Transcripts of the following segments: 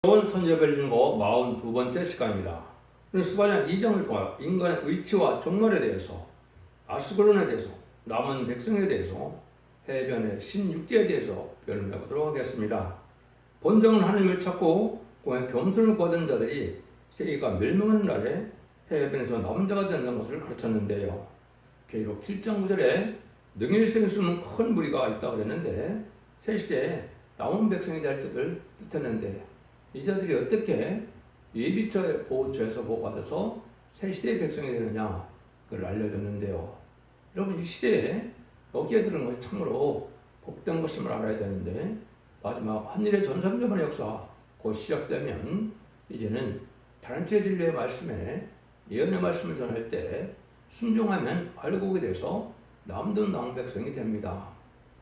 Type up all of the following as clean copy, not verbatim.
좋은 선접을 읽고 42번째 시간입니다. 수반장 2장을 통하여 인간의 의치와 종말에 대해서, 아스글론에 대해서, 남은 백성에 대해서, 해변의 신육지에 대해서 변론해 보도록 하겠습니다. 본성은 하나님을 찾고 겸손을 거둔 자들이 세계가 멸망하는 날에 해변에서 남자가 되는 것을 가르쳤는데요. 계시록 7장 9절에 능일성이 숨은 큰 무리가 있다고 그랬는데 새 시대에 남은 백성이 될 뜻을 뜻했는데 이 자들이 어떻게 예비처 보호처에서 보호받아서 새 시대의 백성이 되느냐 그걸 알려줬는데요. 여러분 이 시대에 여기에 들은 것이 참으로 복된 것임을 알아야 되는데 마지막 한일의 전삼전만의 역사 곧 시작되면 이제는 다른치의 진리의 말씀에 예언의 말씀을 전할 때 순종하면 알고 오게 돼서 남든 남백성이 됩니다.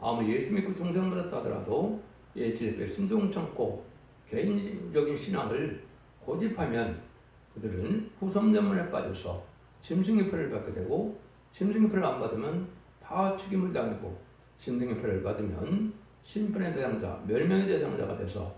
아무리 예수 믿고 중생받았다 하더라도 예지에 순종 참고 개인적인 신앙을 고집하면 그들은 후섬전문에 빠져서 짐승의 표를 받게 되고 짐승의 표를 안 받으면 다 죽임을 당하고 짐승의 표를 받으면 심판의 대상자, 멸망의 대상자가 돼서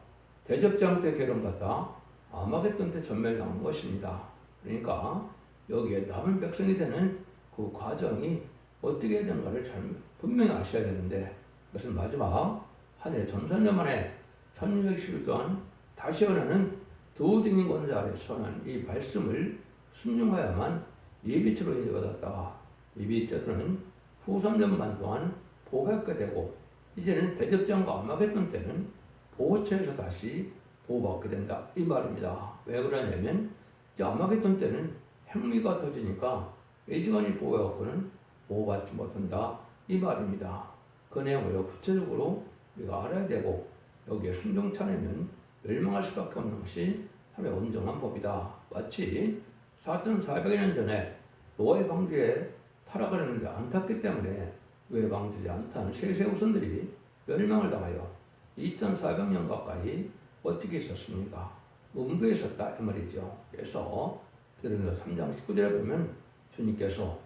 대접장 때 괴로움받다 아마겟돈 때 전멸당한 것입니다. 그러니까 여기에 남은 백성이 되는 그 과정이 어떻게 해야 되는가를 분명히 아셔야 되는데 그것은 마지막 하늘의 전선전만에 1610일 동안 다시 원하는 두 등인 권자 아래 선한 이 말씀을 순종하야만 예비처로 인정받았다가 예비처에서는 후삼전만 동안 보호받게 되고 이제는 대접장과 아마겟돈 때는 보호처에서 다시 보호받게 된다 이 말입니다. 왜 그러냐면 이제 아마겟돈 때는 핵미가 터지니까 예지관이 보호해갖고는 보호받지 못한다 이 말입니다. 그 내용을 구체적으로 우리가 알아야 되고 여기에 순종 차내면 멸망할 수밖에 없는 것이 하나의 온전한 법이다. 마치 4,400년 전에 노아의 방주에 타락을 했는데 안 탔기 때문에 왜 방주지 않다는 세세 후손들이 멸망을 당하여 2,400년 가까이 어떻게 있었습니까? 음부에 있었다 이 말이죠. 그래서 베드로전서 3장 19절에 보면 주님께서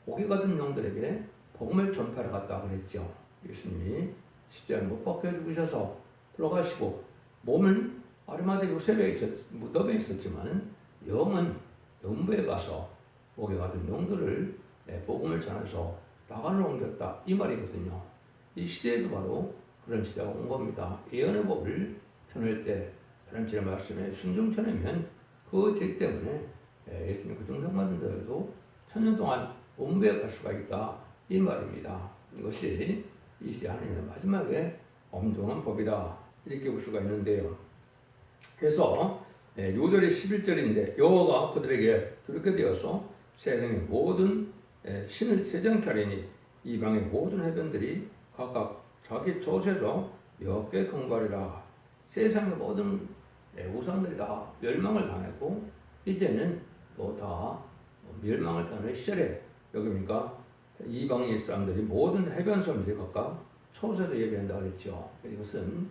고기 같은 영들에게 복음을 전파하러 갔다 그랬죠. 예수님이 십자가에 못 박혀 죽으셔서 돌아가시고 몸은 아리마대 요셉에 무덤에 있었지만 영은 음부에 가서 고기 같은 영들을 복음을 전해서 나가를 옮겼다 이 말이거든요. 이 시대에도 바로 그런 시대가 온 겁니다. 예언의 법을 전할 때 하나님의 말씀에 순종 전하면 그 죄 때문에 예수님 그 중생받은 자들도 천년 동안 음부에 갈 수가 있다 이 말입니다. 이것이 이 시대 하나님의 마지막에 엄중한 법이다 이렇게 볼 수가 있는데요. 그래서 요절이 11절인데 여호와가 그들에게 그렇게 되어서 세상의 모든 신을 세정케 하리니 이방의 모든 해변들이 각각 자기 조세에서 여호와께 경배하리라. 세상의 모든 우상들이 다 멸망을 당했고 이제는 또 다 멸망을 당하는 시절에 여기니까 이방의 사람들이 모든 해변 사람들이 각각 초세에서 예배한다고 그랬죠. 이것은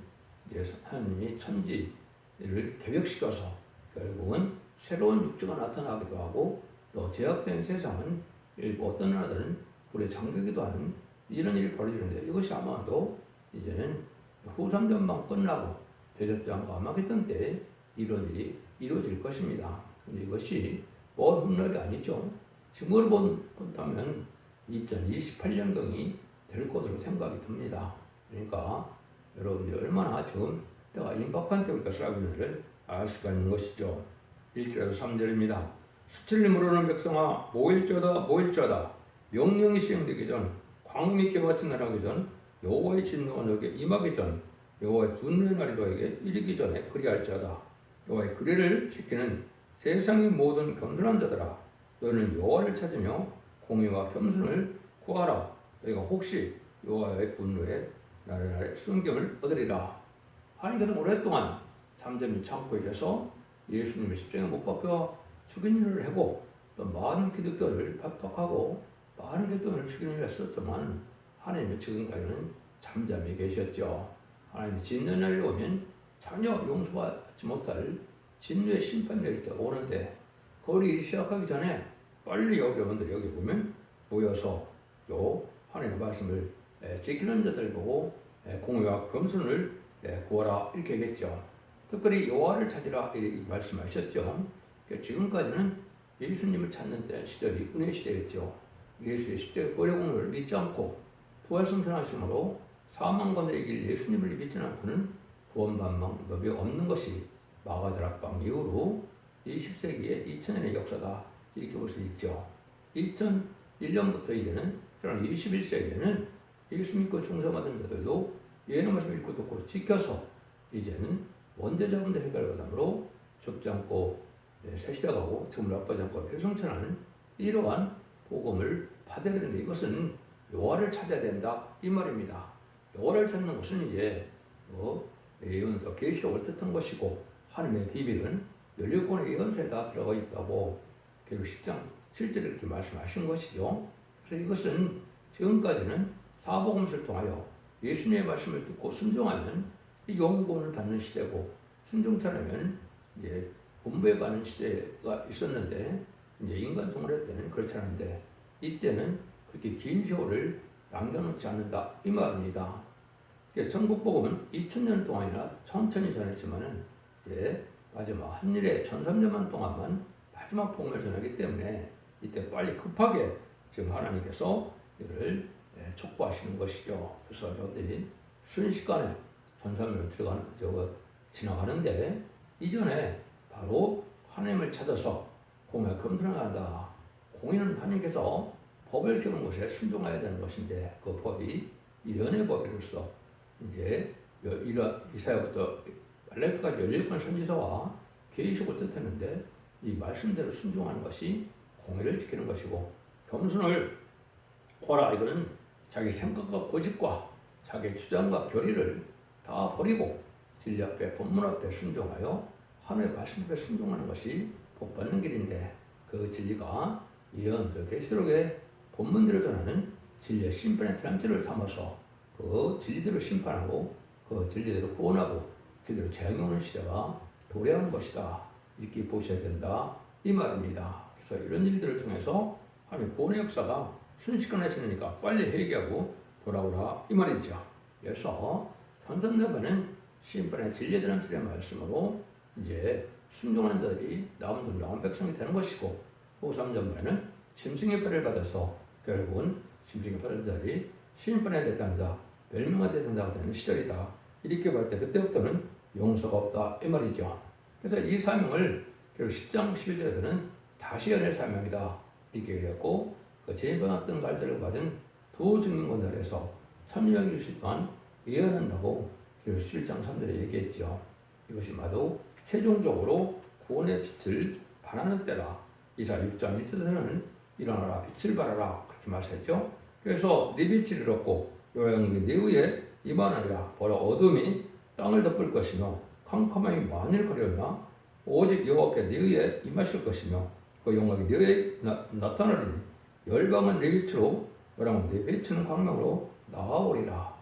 이제 하나님이 천지를 개벽시켜서 결국은 새로운 육주가 나타나기도 하고 또 제약된 세상은 일부 어떤 나라들은 불에 잠기기도 하는 이런 일이 벌어지는데 이것이 아마도 이제는 후삼전만 끝나고 대접장과 아마겟돈 때 이런 일이 이루어질 것입니다. 근데 이것이 먼 훗날이 아니죠. 지금으로 본다면 2028년경이 될 것으로 생각이 듭니다. 그러니까 여러분들이 얼마나 지금 때가 임박한 때부터 살고 있는지를 알 수가 있는 것이죠. 1절에서 3절입니다. 수치를 모르는 백성아 모일자다 명령이 시행되기 전 광음이 개받친 날 하기 전 여호와의 진노가 너에게 임하기 전 여호와의 분노의 날이 너에게 이르기 전에 그리할 자다. 여호와의 규례를 지키는 세상의 모든 겸손한 자들아 너희는 여호와를 찾으며 공의와 겸손을 구하라. 너희가 혹시 여호와의 분노의 날을 아래 순경을 얻으리라. 하나님께서 오랫동안 잠잠히 참고 계셔서 예수님을 십자가에 못 박혀 죽인 일을 하고 또 많은 기독교를 팍팍하고 많은 기독교를 죽인 일을 했었지만 하나님은 지금까지는 잠잠히 계셨죠. 하나님이 진노의 날이 오면 전혀 용서받지 못할 진노의 심판이 내릴 때 오는데 그 일이 시작하기 전에 빨리 여러분들 여기 보면 모여서 또 하나님의 말씀을 지키는 자들 보고 공의와 겸손을 구하라 이렇게 얘기했죠. 특별히 여호와를 찾으라 이 말씀하셨죠. 그러니까 지금까지는 예수님을 찾는 때 시절이 은혜 시대였죠. 예수의 십자가 보혈공을 믿지 않고 부활승천하심으로 사망 가운데 이길 예수님을 믿지 않고는 구원 방법이 없는 것이 마가다락방 이후로 20세기의 2000년의 역사다 이렇게 볼 수 있죠. 2001년부터 이제는 21세기에는 예수 믿고 중생받은 자들도 예언의 말씀을 읽고 듣고 지켜서 이제는 원죄자분들 해결받음으로 죽지 않고 새 시대 가고 지금 나빠지 않고 배성천하는 이러한 복음을 받아야 되는데 이것은 여호와를 찾아야 된다 이 말입니다. 여호와를 찾는 것은 이제 예언서 계시록을 뜻한 것이고 하나님의 비밀은 17권의 예언서에 다 들어가 있다고 계시록 10장 7절에 이렇게 말씀하신 것이죠. 그래서 이것은 지금까지는 사복음서를 통하여 예수님의 말씀을 듣고 순종하면 이 영구원을 받는 시대고 순종치 않으면 이제 본부에 가는 시대가 있었는데 이제 인간 동물의 때는 그렇지 않은데 이때는 그렇게 긴 세월을 남겨놓지 않는다 이 말입니다. 천국복음은 2000년 동안이나 천천히 전했지만은 마지막 한일에 1300년 동안만 마지막 복음을 전하기 때문에 이때 빨리 급하게 지금 하나님께서 이를 촉구하시는 것이죠. 그래서 여러분들이 순식간에 1300년 지나가는데 이전에 바로 하나님을 찾아서 공에 겸손하다. 공의는 하나님께서 법을 세운 것에 순종해야 되는 것인데 그 법이 예언의 법으로서 이제 이사야부터 말라기까지 17권 선지서와 계시록을 뜻했는데 이 말씀대로 순종하는 것이 공의를 지키는 것이고 겸손을 고라 이거는 자기 생각과 고집과 자기 주장과 결의를 다 버리고 진리 앞에 본문 앞에 순종하여 하나님의 말씀 앞에 순종하는 것이 복받는 길인데 그 진리가 예언서 계시록의 본문대로 전하는 진리의 심판의 대람죄를 삼아서 그 진리대로 심판하고 그 진리대로 구원하고 진리대로 재앙오는 시대가 도래하는 것이다 이렇게 보셔야 된다 이 말입니다. 그래서 이런 일들을 통해서 하나님 구원의 역사가 순식간에 지나니까 빨리 회개하고 돌아오라 이 말이죠. 그래서 천선대반은 심판의 진리에 대한 진리의 말씀으로 이제 순종하는 자들이 나온 백성이 되는 것이고 후3전반에는 짐승의 패를 받아서 결국은 짐승의 패를 자들이 심판의 대상자 멸망의 대상자가 되는 시절이다 이렇게 볼 때 그때부터는 용서가 없다 이 말이죠. 그래서 이 사명을 결국 10장 11절에서는 다시 연의 사명이다 이렇게 얘기했고 그 재림받았던 갈대를 받은 두 증인권자에서 천명 주실 동안 예언한다고 결국 11장 3절에 얘기했죠. 이것이 마도 최종적으로 구원의 빛을 발하는 때다. 이사 6장 1절에서는 일어나라 빛을 발하라 그렇게 말했죠. 그래서 네 빛을 잃었고 요양이 네 위에 임하느니라. 보라 어둠이 땅을 덮을 것이며 캄캄함이 만일 거려나 오직 여호와께 네 위에 임하실 것이며 그 영광이 네 위에 나타나리니 열방은 네 빛으로 요랑은 네 비추는 광명으로 나아오리라.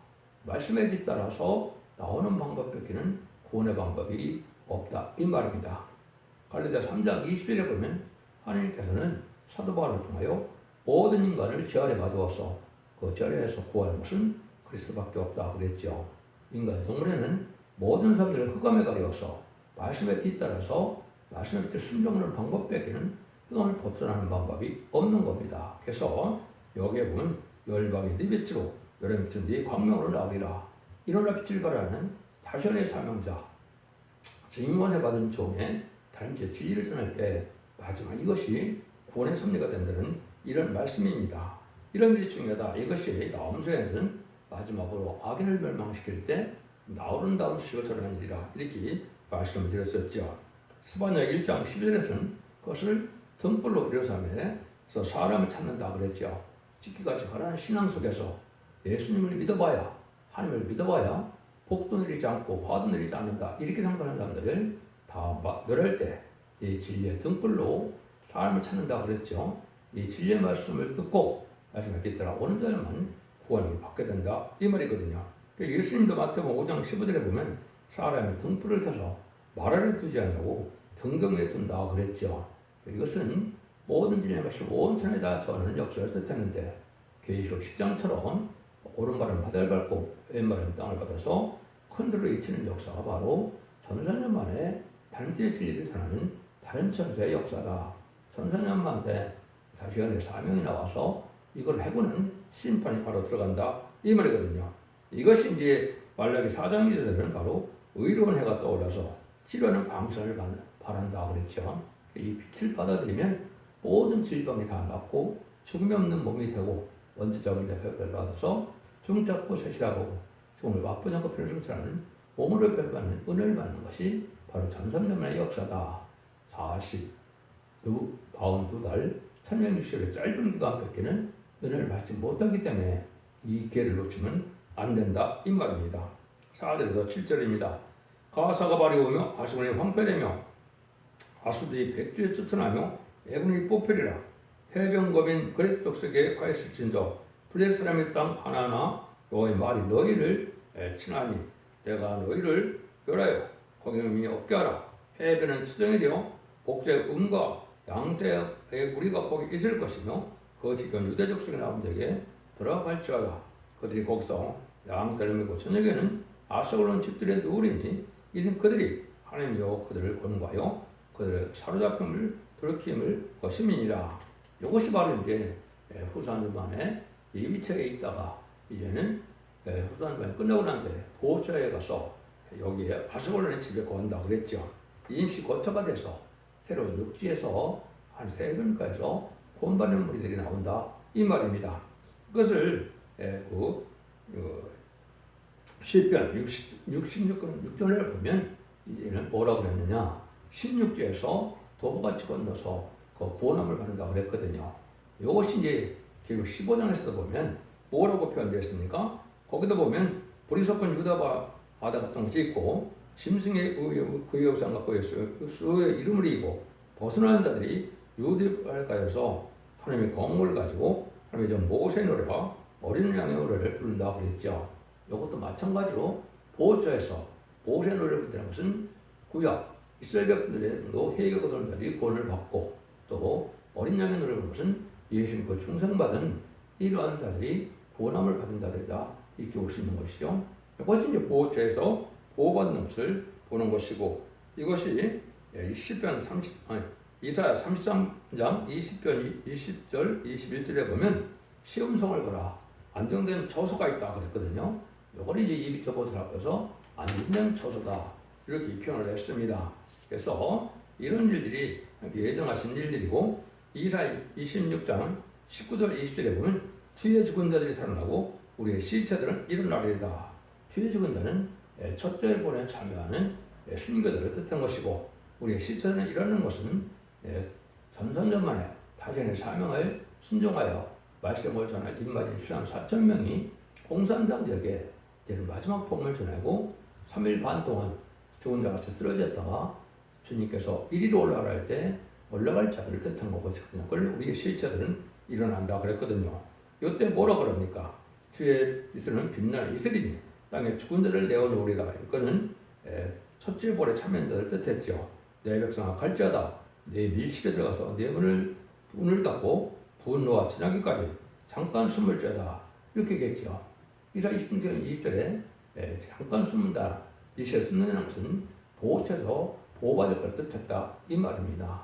말씀에 빛 따라서 나오는 방법밖에는 구원의 방법이 없다 이 말입니다. 갈라디아 3장 20절에 보면 하나님께서는 사도 바울을 통하여 모든 인간을 지 아래 가두어서 그 지 아래에서 구하는 것은 그리스도밖에 없다 그랬죠. 인간 동물에는 모든 사람들을 흑암에 가려서 말씀에 빛 따라서 말씀에 빛을 순종하는 방법밖에는 흑암을 벗어나는 방법이 없는 겁니다. 그래서 여기에 보면 열방이 네 빛으로 여름 빛은 네 광명으로 나오리라. 일어나 빛을 발하는 다시언의 사명자 증인권세 받은 종의 다른째 진리를 전할 때 마지막 이것이 구원의 섭리가 된다는 이런 말씀입니다. 이런 일이 중요하다. 이것이 나홈수에서는 마지막으로 악인을 멸망시킬 때 나오는 다음 수식을 전하는 일이라 이렇게 말씀을 드렸었죠. 스바냐 1장 11절에서는 그것을 등불로 일어서면서 사람을 찾는다 그랬죠. 지키같이 가라는 신앙 속에서 예수님을 믿어봐야 하나님을 믿어봐야 복도 내리지 않고 화도 내리지 않는다 이렇게 생각하는 사람들을 다 멸할 때 이 진리의 등불로 사람을 찾는다 그랬죠. 이 진리의 말씀을 듣고 말씀을 믿더라 오는 자만 구원을 받게 된다 이 말이거든요. 예수님도 마태복음 5장 15절에 보면 사람의 등불을 켜서 말 아래 두지 않냐고 등경 위에 둔다 그랬죠. 이것은 모든 진리의 말씀 온천에 다 전하는 역사를 뜻했는데 계시록 10장처럼 오른발은 바다를 밟고 왼발은 땅을 받아서 큰 들로 잊히는 역사가 바로 천사년 만에 단지의 진리를 전하는 다른 천사의 역사다. 천사년 만에 다시간에 사명이 나와서 이걸 해고는 심판이 바로 들어간다 이 말이거든요. 이것이 이제 말라기 4장 1절에는 바로 의로운 해가 떠올라서 치료하는 광선을 바란다 그랬죠. 이 빛을 받아들이면 모든 질병이 다 낫고 죽음이 없는 몸이 되고 먼지 잡은 자 혈을 받아서 중잡고 셋이라고 죽음을 맛보지 않고 피를 승천하는 몸으로 별받는 은혜를 받는 것이 바로 전선년만의 역사다. 42달 1160일의 짧은 기간 밖에는 은혜를 받지 못하기 때문에 이 기회를 놓치면 안 된다 이 말입니다. 4절에서 7절입니다. 가사가 발이 오며 아수건이 황폐되며 아수들이 백주에 쫓아나며 애군이 뽑히리라. 해변검인 그렛 족속에 가 있을진저 블레 사람의 땅 하나하나 여호와의 말이 너희를 친하니 내가 너희를 멸하여 거기음이 없게 하라. 해변은 수정이 되어 복제의 음과 양떼의 무리가 거기 있을 것이며 그 지금 유대 족속의 남자에게 들어갈지어다. 그들이 거기서 양떼를 메고 저녁에는 아스글론 집들에 누우리니 이는 그들이 하나님이여 그들을 권고하여 그들의 사로잡힘을 돌이킴을 것임이니라. 이것이 바로 이제 후사들 만에 예비처에 있다가 이제는 후사들 만에 끝나고 난 뒤에 보호처에 가서 여기에 아스글론의 집에 거한다 그랬죠. 임시 거처가 돼서 새로운 육지에서 한 3번가에서 본받는 무리들이 나온다 이 말입니다. 그것을 시편 66절을 보면 이제는 뭐라고 그랬느냐 16절에서 도보같이 건너서 그 구원함을 받는다고 그랬거든요. 이것이 이제 지금 15장에서도 보면 뭐라고 표현되어 있습니까? 거기도 보면 브리석은 유다 바다 같은 것이 있고 짐승의 그의 우상과 그의 수의 이름을 이고 벗어나는 자들이 유대가에서 하나님의 공을 가지고 하나님의 모세의 노래와 어린 양의 노래를 부른다고 그랬죠. 이것도 마찬가지로 보호자에서 모세의 노래를 부르는 것은 구약 이스라엘 백성들의 회개가 거두는 자들이 구원을 받고 또 어린 양의 노래를 부르는 것은 예수님 그 충성받은 이러한 자들이 구원함을 받은 자들이다 이렇게 볼 수 있는 것이죠. 이것이 이제 보호자에서 보호받는 것을 보는 것이고 이것이 이사야 33장 20절 21절에 보면 시온성을 보라 안정된 처소가 있다 그랬거든요. 이걸 이제 이비터보들 앞에서 안정된 처소다 이렇게 표현을 했습니다. 그래서 이런 일들이 예정하신 일들이고 이사야 26장 19절 20절에 보면 주의 죽은 자들이 살아나고 우리의 시체들은 일어나리이다. 주의 죽은 자는 첫째 본에 참여하는 순교들을 뜻한 것이고 우리의 시체들은 일어나는 것은 전선전 만에 타전의 사명을 순종하여 말씀을 전할 입맞은 신앙 4,000명이 공산당 지역에 마지막 복음을 전하고 3일 반 동안 죽은 자같이 쓰러졌다가 주님께서 이리로 올라가라 할 때 올라갈 자들을 뜻한 것이거든요. 그걸 우리의 시체들은 일어난다 그랬거든요. 이때 뭐라 그럽니까? 주의 이슬은 빛날 이슬이니 땅에 죽은 자를 내어놓으리라. 이거는 첫째 볼에 참여한 자를 뜻했죠. 내 백성아 갈지어다. 내 밀실에 들어가서 내 문을 닫고 분노와 진하기까지 잠깐 숨을 쬐다. 이렇게 얘기했죠. 이사야 20절에 잠깐 숨는다. 밀실에 숨는다는 것은 보호처에서 보호받을 걸 뜻했다. 이 말입니다.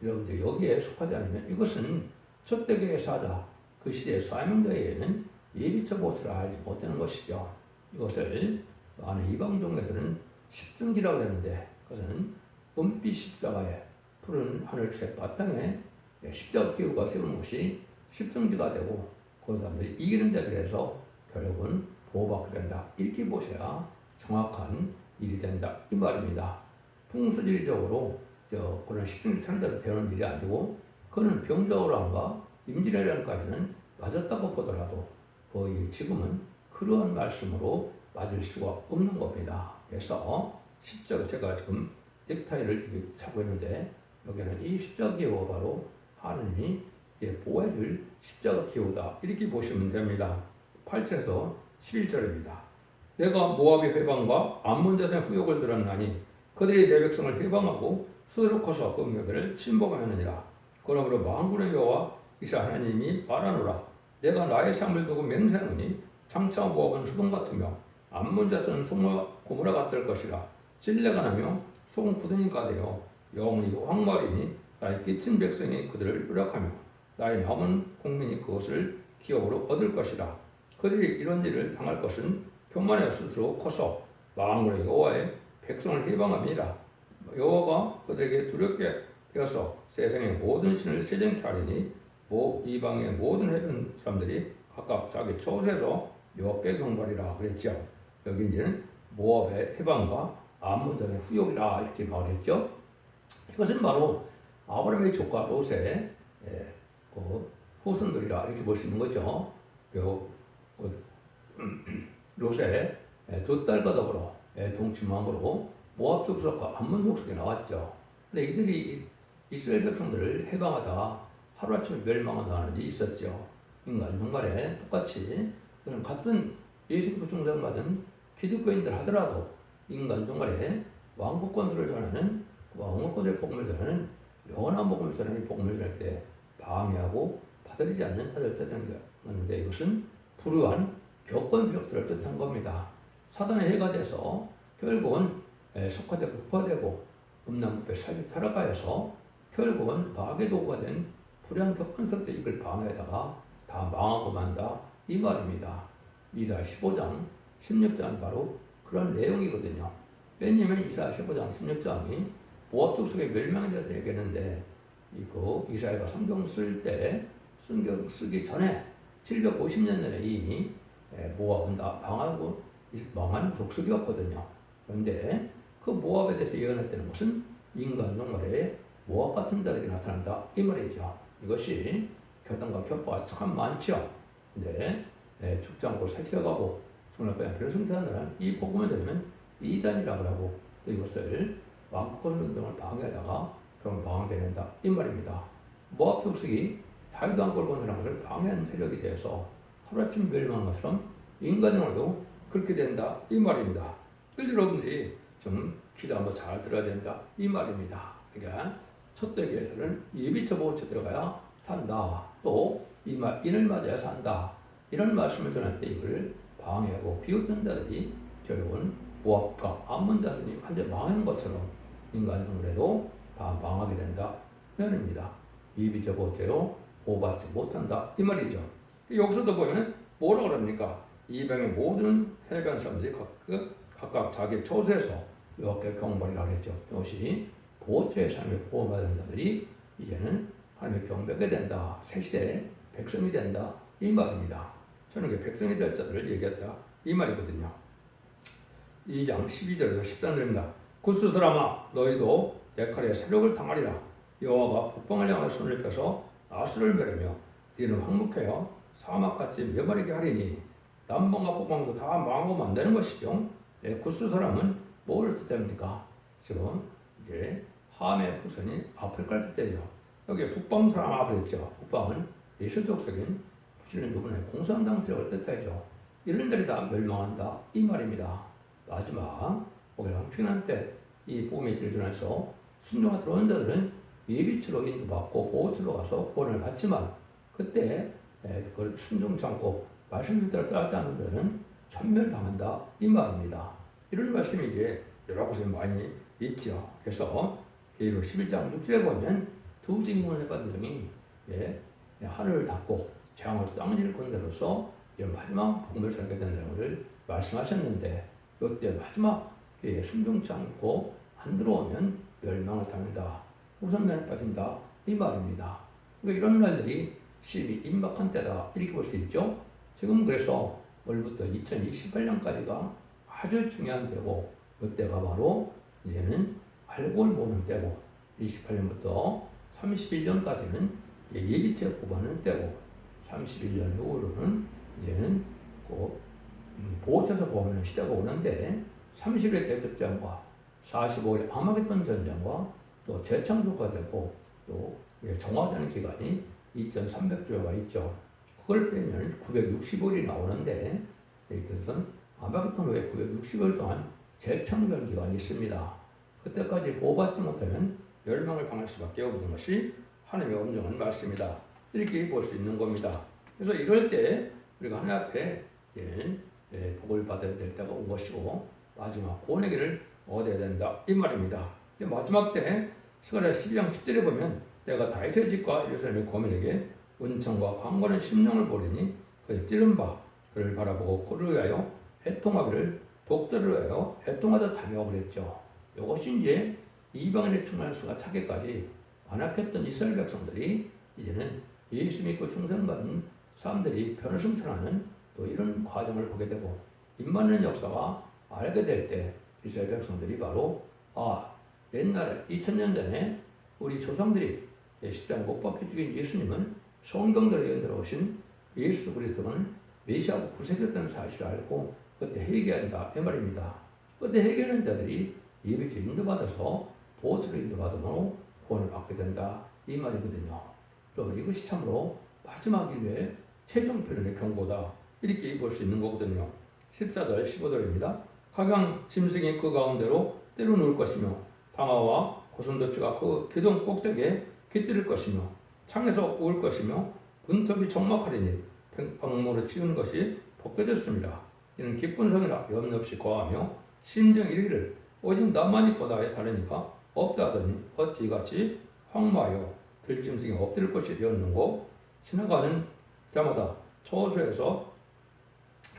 여러분들 여기에 속하지 않으면 이것은 첫대교의 사자, 그 시대의 사명자에게는 예비처 보호처를 하지 못하는 것이죠. 이것을 많은 이방종에서는 십승기라고 하는데 그것은 은빛 십자가에 푸른 하늘색 바탕에 십자가 기구가 세우는 것이 십승기가 되고 그 사람들이 이기는 자들에서 결국은 보호받게 된다. 이렇게 보셔야 정확한 일이 된다. 이 말입니다. 풍수지리적으로 그런 십승기 타는 데서 배우는 일이 아니고 그는 병자호란과 임진왜란까지는 맞았다고 보더라도 거의 지금은 그러한 말씀으로 맞을 수가 없는 겁니다. 그래서 십자가 제가 지금 넥타이를 차고 있는데 여기는 이 십자가 기호가 바로 하느님이 보호해줄 십자가 기호다 이렇게 보시면 됩니다. 8절에서 11절입니다. 내가 모압의 회방과 암몬 자손의 후욕을 들었나니 그들이 내 백성을 회방하고 수도를 커서 그 묘들을 침범하느니라. 그러므로 만군의 여호와 이스 하나님이 말하노라. 내가 나의 삶을 두고 맹세하노니 장차 모압은 수동 같으며 암몬 자손은 소모라 고모라 같을 것이라. 찔레가 나며 속은 구덩이가 되어 영원히 황말이니 나의 끼친 백성이 그들을 유력하며 나의 남은 국민이 그것을 기업으로 얻을 것이라. 그들이 이런 일을 당할 것은 교만의 스스로 커서 만군의 여호와의 백성을 해방함이라. 여호와가 그들에게 두렵게 되어서 세상의 모든 신을 세정케 하리니 이방의 모든 해변 사람들이 각각 자기 처소에서 여호와께 경배하리라 그랬죠. 여기 이제는 모압의 해방과 암몬전의 후욕이라 이렇게 말했죠. 이것은 바로 아브라함의 조카 롯의 그 후손들이라 이렇게 볼 수 있는 거죠. 롯의 두 딸과 더불어 동침함으로 모압 족속과 암몬 족속이 나왔죠. 근데 이들이 이스라엘 백성들을 해방하다 하루아침에 멸망하다는 일이 있었죠. 인간 종말에 똑같이 그런 같은 예수님께 중생받은 기독교인들 하더라도 인간 종말에 왕국 권수를 전하는 왕국권의 복음을 전하는 영원한 복음을 전하는 복음을 전할 때 방해하고 받아들이지 않는 자들 뜻하는 건데 이것은 불우한 교권세력들을 뜻한 겁니다. 사단의 해가 돼서 결국은 속화되고 극화되고 음란부패 살기 타락하여서 결국은 마귀도구가 된 불의한 교권세력들이 이걸 방해하다가 다 망하고 만다 이 말입니다. 이사야 15장 16장이 바로 그런 내용이거든요. 왜냐하면 이사야 15장 16장이 모압 족속의 멸망에 대해서 얘기했는데 이거 이사야가 성경 쓸 때 성경 쓰기 전에 750년 전에 이미 모압은 다 망한 족속이었거든요. 그런데 그 모압에 대해서 예언했다는 것은 인간 종말에 모압 같은 자들이 나타난다 이 말이죠. 이것이 교단과 격파가 참 많죠. 근데 죽지 않고 살찌어가고 정말까지 별승탄을 이 복음을 들으면 이단이라고 하고 또 이것을 왕권 운동을 방해하다가 결국 망하게 된다 이 말입니다. 모압 족속이 다윗 왕권을 건설한 것을 방해하는 세력이 되어서 하루아침 멸망한 것처럼 인간용으로도 그렇게 된다 이 말입니다. 그래서 여러분들이 좀 기도 한번 잘 들어야 된다 이 말입니다. 그러니까 첫 대기에서는 예비처 보호처 들어가야 산다. 또 인을 맞아야 산다. 이런 말씀을 전할 때 이걸 방해하고 비웃던 자들이 결국은 모압과 암몬 자손이 완전 망한 것처럼 인간으로도 다 망하게 된다. 표현입니다. 예비처 보호처로 보호받지 못한다. 이 말이죠. 여기서도 보면 뭐라고 그럽니까? 이방의 모든 해변 사람들이 각각 자기 처소에서 여호와께 경배하리라 그랬죠. 이것이 보호처의 삶에 보호받은 자들이 이제는 하나님의 경배하게 된다. 새 시대의 백성이 된다. 이 말입니다. 저는 그 백성이 될 자들을 얘기했다. 이 말이거든요. 2장 12절에서 13절입니다. 굿수 사람아 너희도 내 칼에 사륙을 당하리라. 여호와가 북방을 향하여 손을 펴서 아수를 멸하며 너희는 황묵하여 사막같이 메마르게 하리니 남방과 북방도 다 망하고 만드는 것이죠. 굿수 사람은 뭘 뜻합니까? 지금 이제 함의 후손이 아프리카를 뜻해요. 여기 북방 사람 앞에 있죠. 북방은 예수족속인 부실은 이번에 공산당 세력을 뜻하죠. 이런 자리 다 멸망한다 이 말입니다. 마지막 우리가 황평한 때 이 복음의 질을 전해서 순종하 들어온 자들은 예비처로 인도받고 보호처로 가서 구원을 받지만 그때 그걸 순종치 않고 말씀을 따르지 않는 자들은 천멸당한다 이 말입니다. 이런 말씀이 이제 여러 곳에 많이 있죠. 그래서 계시록 11장 6절에 보면 두 증인을 받은 종이 하늘을 닫고 재앙으로 땅을 건대로서 마지막 복음을 전하게 된다는 것을 말씀하셨는데 이때 마지막 순종치 않고 안 들어오면 멸망을 당한다. 우선면에 빠진다. 이 말입니다. 그러니까 이런 날들이 심히 임박한 때다. 이렇게 볼 수 있죠. 지금 그래서 올부터 2028년까지가 아주 중요한 때고 이때가 바로 이제는 알고 모르는 때고 28년부터 31년까지는 예비체 뽑아는 때고 31년 이후로는 이제는 보호처에서 뽑는 시대가 오는데 30일의 대접전과 45일의 아마겟돈 전쟁과 또 재창조가 되고 또 정화되는 기간이 2300조가 있죠. 그걸 빼면 960일이 나오는데 그것은 아마겟돈 후에 960일 동안 재창조하는 기간이 있습니다. 그때까지 보호받지 못하면 멸망을 당할 수밖에 없는 것이 하나님의 엄정한 말씀이다. 이렇게 볼 수 있는 겁니다. 그래서 이럴 때 우리가 하나님 앞에 복을 받아야 될 때가 온 것이고 마지막 구원의 길을 얻어야 된다 이 말입니다. 마지막 때 스가랴 12장 10절에 보면 내가 다윗의 집과 예루살렘의 고민에게 은총과 강건한 심령을 보리니 그의 찌른 바 그를 바라보고 코를 위하여 애통하기를 독자를 위하여 애통하다 다며 그랬죠. 이것이 이제 이방인의 충만할 수가 차기까지 완악했던 이스라엘 백성들이 이제는 예수 믿고 충성받는 사람들이 변화승천하는 또 이런 과정을 보게 되고 임마는 역사가 알게 될 때 이스라엘 백성들이 바로 옛날에 2000년 전에 우리 조상들이 십자가에 못 박혀 죽인 예수님은 성경대로 예언대로 오신 예수 그리스도는 메시아고 구세주였다는 사실을 알고 그때 회개한다 이 말입니다. 그때 회개하는 자들이 예배에 인도받아서 보호수로 인도받음으로 구원을 받게 된다 이 말이거든요. 그러면 이것이 참으로 마지막 일의 최종 표현의 경고다 이렇게 볼 수 있는 거거든요. 14절 15절입니다. 각양 짐승이 그 가운데로 때로 누울 것이며 방아와 고슴도치가 그 기둥 꼭대기에 깃들일 것이며 창에서 우을 것이며 분톱이 적막하리니 방모로 치우는 것이 벗겨졌습니다. 이는 기쁜 성이라 염려 없이 거하며 심정 이르기를 오직 나만 있고 나에 다르니까 없다 하더니 어찌 같이 황마하여 들짐승이 엎드릴 것이 되었는고 지나가는 자마다 처소에서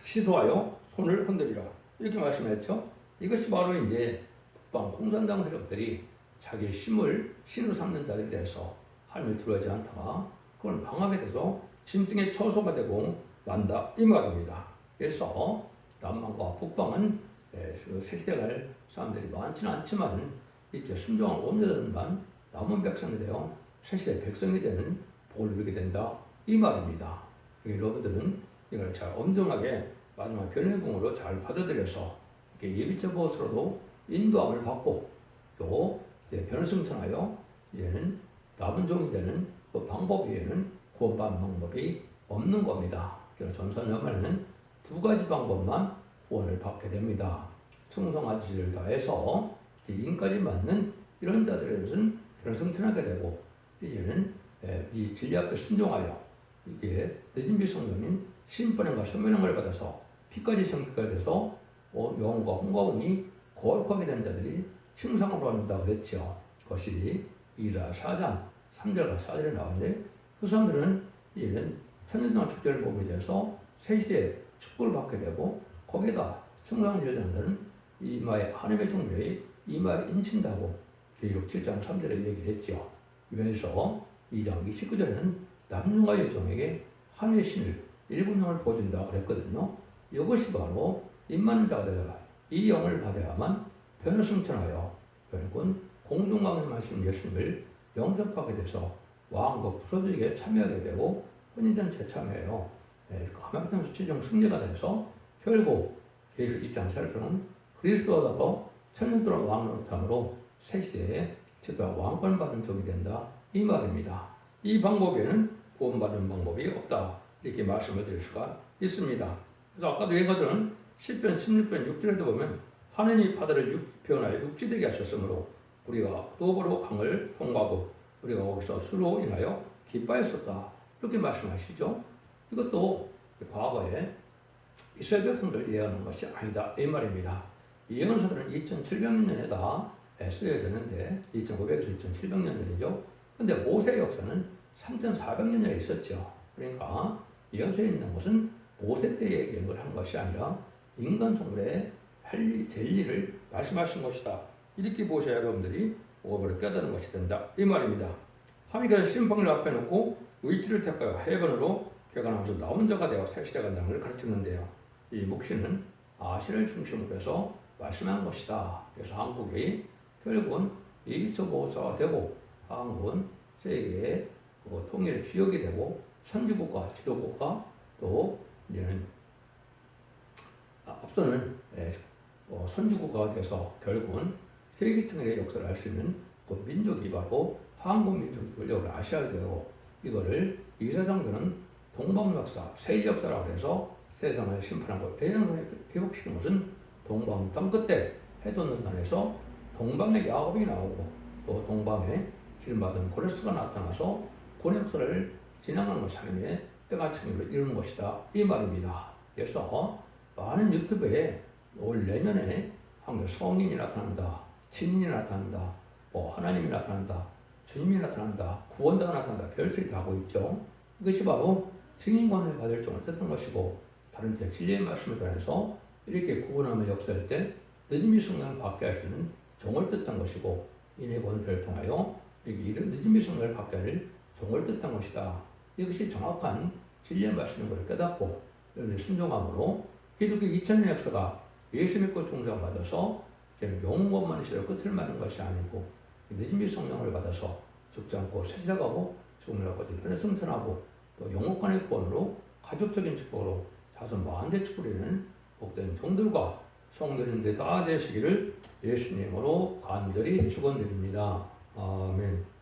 시소하여 손을 흔들리라 이렇게 말씀했죠. 이것이 바로 이제 북방 공산당 세력들이 자기 신으로 삼는 자들에 대해서 하나님을 두려워하지 않다가 그걸 방하게 돼서 짐승의 처소가 되고 만다 이 말입니다. 그래서 남방과 북방은 세대갈 사람들이 많지는 않지만 이제 순종을 옮겨드는만 남은 백성이 되어 세시대 백성이 되는 복을 누리게 된다 이 말입니다. 여러분들은 이걸 잘 엄정하게 마지막 변화공으로 잘 받아들여서 이렇게 예비적 보호서로도 인도함을 받고 또 변화승천하여 이제는 남은 종이 되는 그 방법 외에는 구원받는 방법이 없는 겁니다. 그래서 전선연말에는 두 가지 방법만 구원을 받게 됩니다. 충성하지를 다해서 인까지 맞는 이런 자들에서는 변화승천하게 되고 이제는 이 진리 앞에 순종하여 이게 늦은 비 성령인 신분행과 선명을 받아서 피까지 성기가 돼서 영혼과 홍과음이 거룩하게 된 자들이 칭상으로 한다 그랬죠. 그것이 이사 4장 3절과 4절에 나오는데 그 사람들은 이제는 천년동안 축제를 보게 돼서 새시대에 축복을 받게 되고 거기에다 충성을 되는 자는 이마에 하나님의 종들이 이마에 인친다고 계시록 7장 3절에 얘기를 했죠. 그래서 2장 29절에는 남녀와 여종에게 하늘의 신을 일분영을 보여준다고 그랬거든요. 이것이 바로 임마는 자가 되다가 이 영을 받아야만 변화승천하여 결국은 공중왕을 마신 예수님을 영접하게 돼서 왕과 부서지게 참여하게 되고 혼인잔치에 참여해요. 하마기탄수 최종 승리가 돼서 결국 계시록 2장 4절은 그리스도와도 천년 동안 왕노릇함으로 새시대에 제도와 왕권 받은 적이 된다 이 말입니다. 이 방법에는 구원받는 방법이 없다 이렇게 말씀을 드릴 수가 있습니다. 그래서 아까도 얘기하던 10편 16편 6절에도 보면 하느님이 바다를 변하여 육지되게 하셨으므로 우리가 도보로 강을 통과하고 우리가 거기서 수로 인하여 기뻐했었다 이렇게 말씀하시죠. 이것도 과거에 이스라엘 백성들 예언하는 것이 아니다 이 말입니다. 이 예언서들은 2700년에다 쓰여졌는데 2500에서 2700년 전이죠. 근데 모세의 역사는 3400년 전에 있었죠. 그러니까 예언서에 있는 것은 모세 때의 계획을 한 것이 아니라 인간 성물에 될 일을 말씀하신 것이다. 이렇게 보셔야 여러분들이 오버를 깨닫는 것이 된다. 이 말입니다. 하나님께서 심판을 앞에 놓고 위치를 택하여 해변으로 개간하면서 나온 자가 되어 새시대가 나를 가르쳤는데요. 이 묵시는 아시를 중심으로 해서 말씀한 것이다. 그래서 한국이 결국은 예비처 보호자가 되고 한국은 세계의 통일의 주역이 되고 선지국가, 지도국가 또 이제는 앞서는 선지국가가 돼서 결국은 세계 통일의 역사를 할 수 있는 그 민족이 바로 한국 민족이 여기 아시아가 되고 이거를 이세상교는 동방 역사, 세일 역사라고 해서 세상을 심판하고 예정을 회복시키는 것은 동방 땅끝에 해돋는단에서 동방의 야곱이 나오고 또 동방에 기름받은 고레스가 나타나서 본 역사를 진행하는 것이 하나님의 때마침으로 이루는 것이다 이 말입니다. 그래서 많은 유튜브에 올 내년에 한글 성인이 나타난다, 친인이 나타난다, 하나님이 나타난다, 주님이 나타난다, 구원자가 나타난다, 별소리 다 하고 있죠. 이것이 바로 증인권을 받을 종을 뜻한 것이고, 다른 때 진리의 말씀을 전해서 이렇게 구원함을 역사할 때 늦음이 성령을 받게 할 수 있는 종을 뜻한 것이고, 인의 권세를 통하여 이런 늦음이 성령을 받게 할 종을 뜻한 것이다. 이것이 정확한 진리의 말씀인 것을 깨닫고 여러분의 순종함으로 기독교 2000년 역사가 예수 믿고 종교받아서 영원만 시절 끝을 맞는 것이 아니고 늦음이 성령을 받아서 죽지 않고 세지나가고 죽음을 하고 뒤편에 승천하고 또 영원의 구원으로 가족적인 축복으로 자손 만대 축복을 이루는 복된 종들과 성도님들 다 되시기를 예수님으로 간절히 축원드립니다. 아멘.